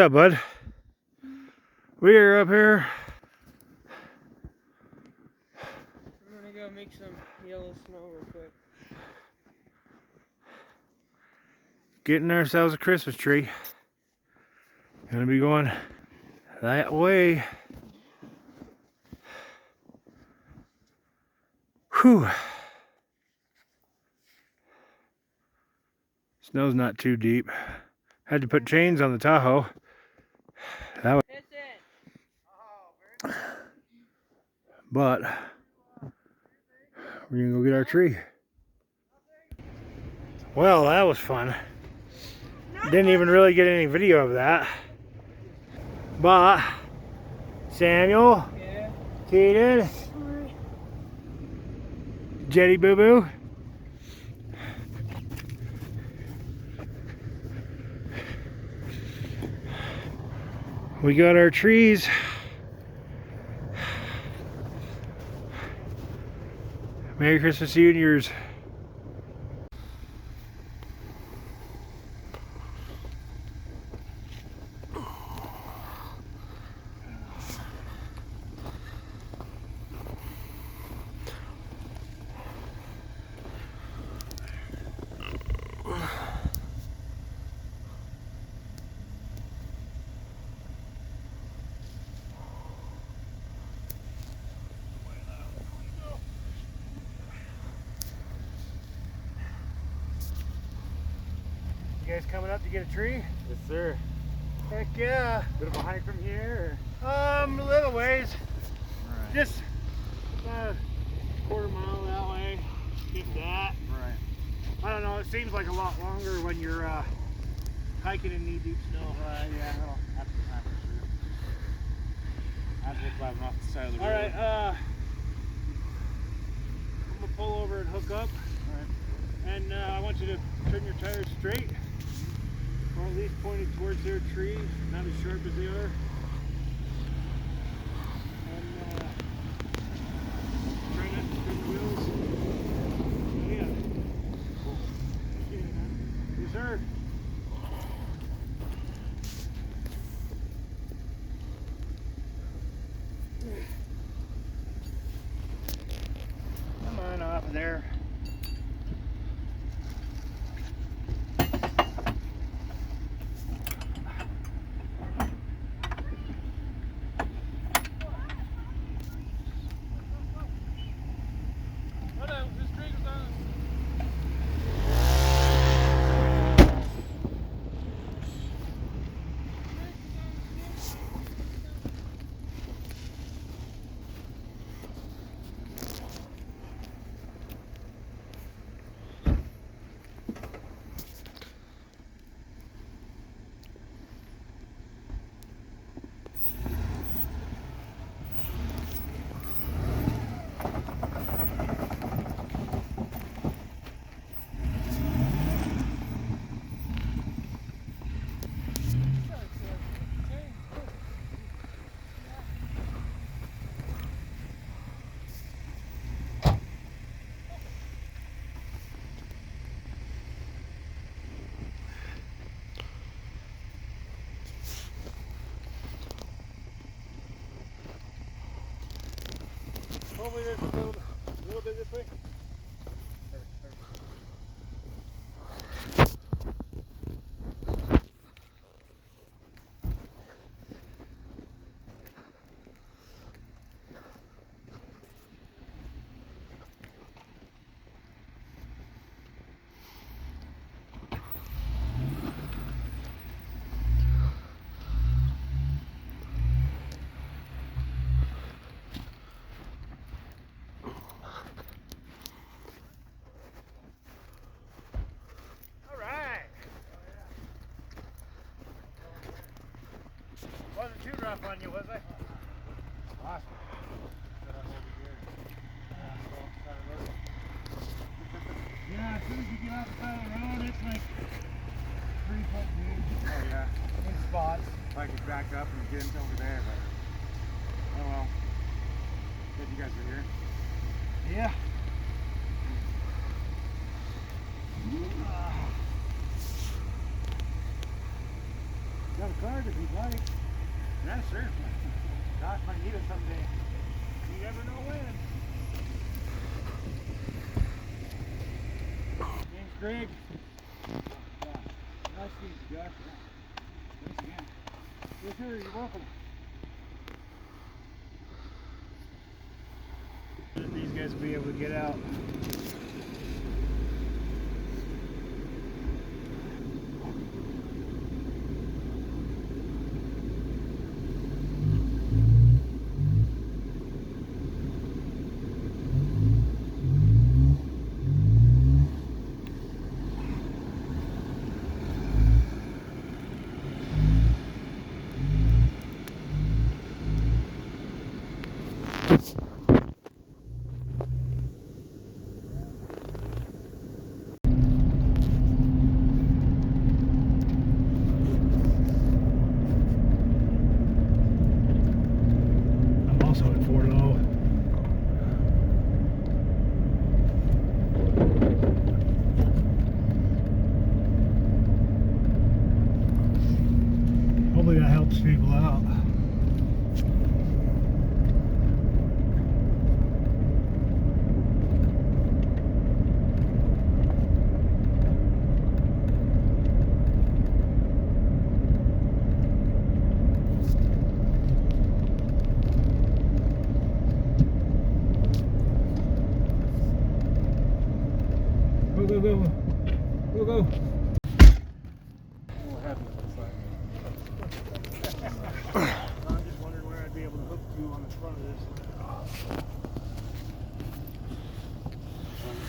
up, bud? We are up here. I'm gonna go make some yellow snow real quick. Getting ourselves a Christmas tree. Gonna be going that way. Whew. Snow's not too deep. Had to put chains on the Tahoe. That was, but we're gonna go get our tree. Well, that was fun. Didn't even really get any video of that. But Samuel, Yeah. Keadyn, Jetty Boo Boo. We got our trees. Merry Christmas to you and yours. You guys coming up to get a tree? Yes, sir. Heck yeah. Bit of a hike from here? A little ways. Right. Just about a quarter mile that way. If that. Right. I don't know, it seems like a lot longer when you're hiking in knee-deep snow. Right, yeah, well, that's for sure. I have to look driving off the side of the road. Alright, I'm gonna pull over and hook up. Alright. And I want you to turn your tires straight, or at least pointed towards their tree, not as sharp as they are. And try not to spin the wheels. Oh, yeah. Cool. Yeah, man. Yes, sir. Come on off of there. Hopefully there's a little bit this way. Wasn't too rough on you, was I? Awesome. Yeah, as soon as you get off the side of the road, it's like 3 foot deep. Oh, yeah. In spots. If I could back up and get into over there, but oh well. Good you guys are here. Yeah. Got a car to be might. Yeah, sure. Gosh, might need it someday. You never know when. Name's Greg. Yeah. Nice to meet you, Josh. Yeah. Thanks again. Yes, sir. You're welcome. These guys will be able to get out. I'm also at 4 low. Hopefully that helps people out. Go, go, go. Go, go. What happened to this side? I'm just wondering where I'd be able to hook to on the front of this.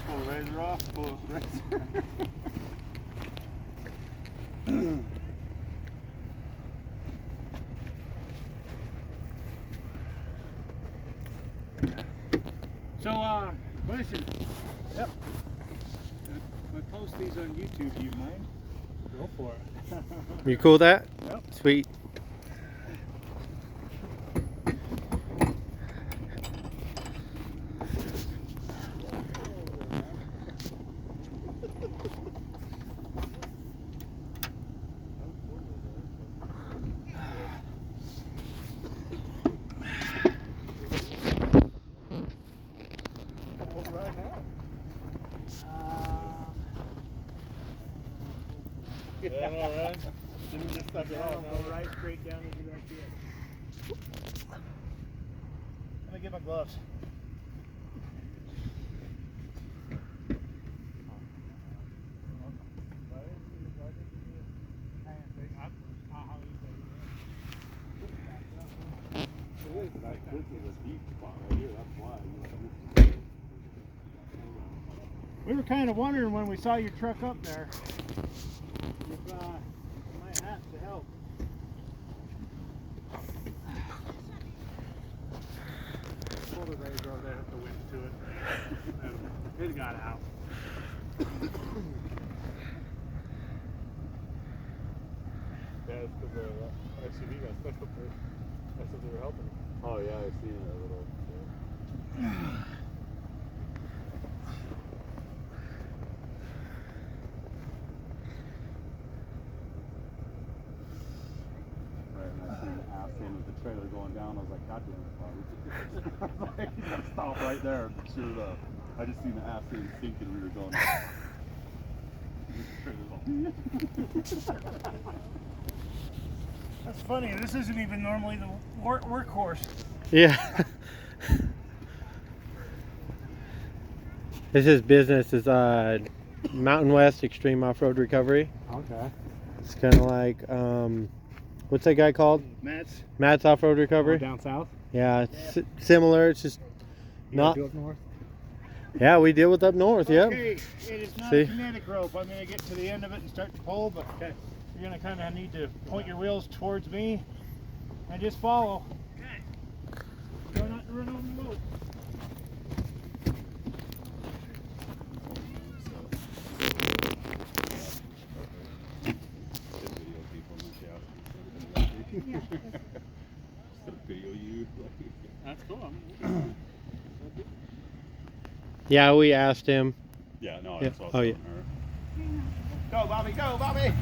Pull the razor off, pull the razor. So, listen. Yep. I post these on YouTube, do you mind? Go for it. You cool with that? Yep. Sweet. Yeah, all right. Didn't just suck it off. Go right straight down into that pit. Let me get my gloves. We were kind of wondering when we saw your truck up there if you might have to help. Pull the razor over there, hit the wind to it. It got out. Yeah, it's because the SUV got stuck up there. That's what they were helping. Oh yeah, I see that little. Right, and I seen the ass end of the trailer going down. I was like, God damn it, Bobby. I was like, you gotta stop right there. Sure enough, I just seen the ass end sinking. We were going. That's funny. This isn't even normally the workhorse. Yeah. This is business is Mountain West Extreme Off-Road Recovery. Okay. It's kind of like what's that guy called? Matt's Off-Road Recovery. Down south. Yeah, it's similar. It's just not. Do up north. Yeah, we deal with up north. Yep. Okay, it is not See? a kinetic rope. I'm going to get to the end of it and start to pull, but you're going to kind of need to point your wheels towards me and just follow. Okay. Try not to run over the boat. Video you. That's cool. Yeah, we asked him. Yeah, no, Yeah. that's what I was Oh, yeah. telling her. Go, Bobby, go, Bobby!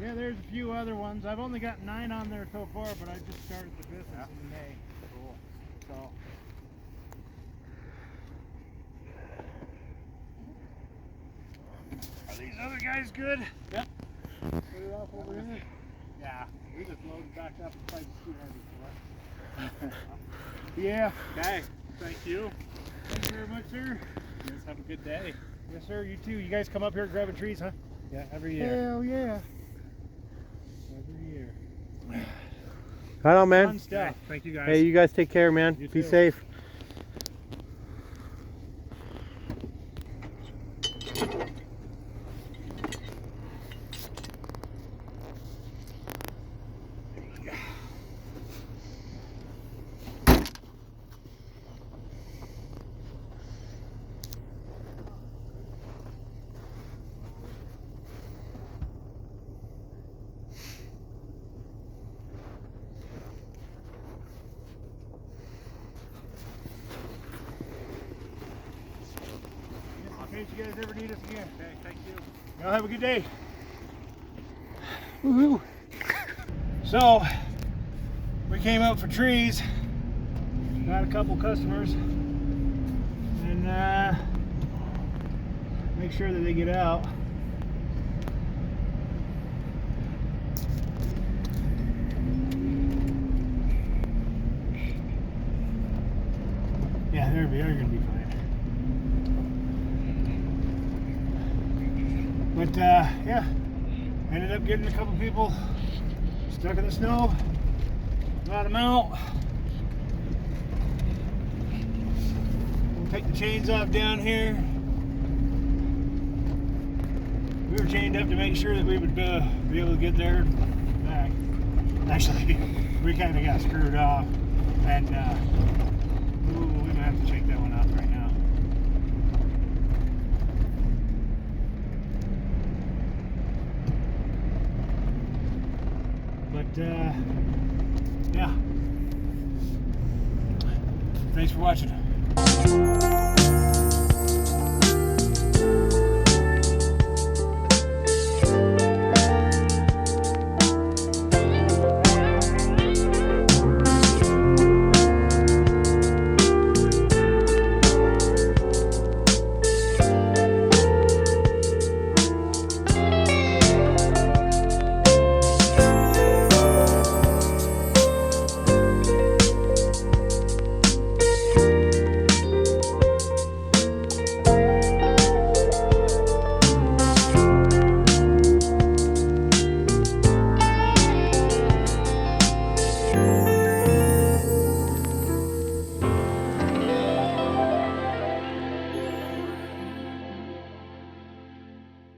Yeah, there's a few other ones. I've only got 9 on there so far, but I just started the business in May. Cool. So. Are these other guys good? Yep. Put it off over here. Yeah, we just loaded back up and tried to too heavy for it. Yeah. Okay. Thank you. Thank you very much, sir. You guys have a good day. Yes, sir. You too. You guys come up here grabbing trees, huh? Yeah, every year. Hell yeah. Every year. Right on, man. Fun stuff. Thank you guys. Hey, you guys take care, man. You Be too. safe. In case you guys ever need us again. Okay, thank you. Y'all have a good day. Woohoo! So, we came out for trees. Got a couple customers. And make sure that they get out. Yeah, they're gonna be fine. But yeah, ended up getting a couple people stuck in the snow. Got them out. We'll take the chains off down here. We were chained up to make sure that we would be able to get there and back. Actually, we kind of got screwed off, and ooh, we might have to check that one off right now. But yeah, thanks for watching.